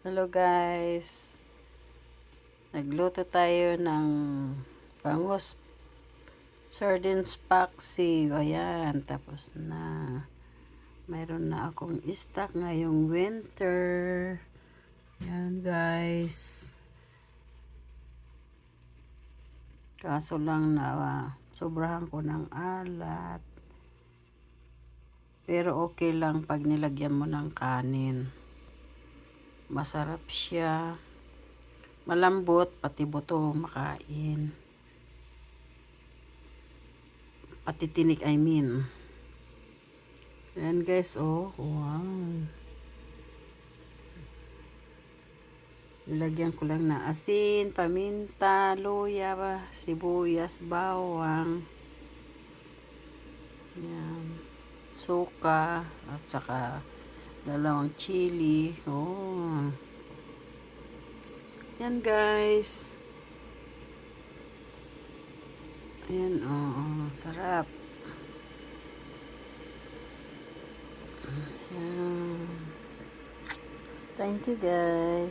Hello guys, nagluto tayo ng bangus sardines paksiw. Ayan, tapos na. Mayroon na akong stock ngayong winter. Ayan guys. Kaso lang na sobrahan ko ng alat. Pero okay lang pag nilagyan mo ng kanin. Masarap siya. Malambot, pati buto makain. Pati tinik, I mean. Ayan guys, oh, wow. Ilagyan ko lang na asin, paminta, luya, sibuyas, bawang. Ayan. Suka, at saka dalawang chili. Oh. Ayan guys. Ayan, oh, sarap. Ayan. Thank you guys.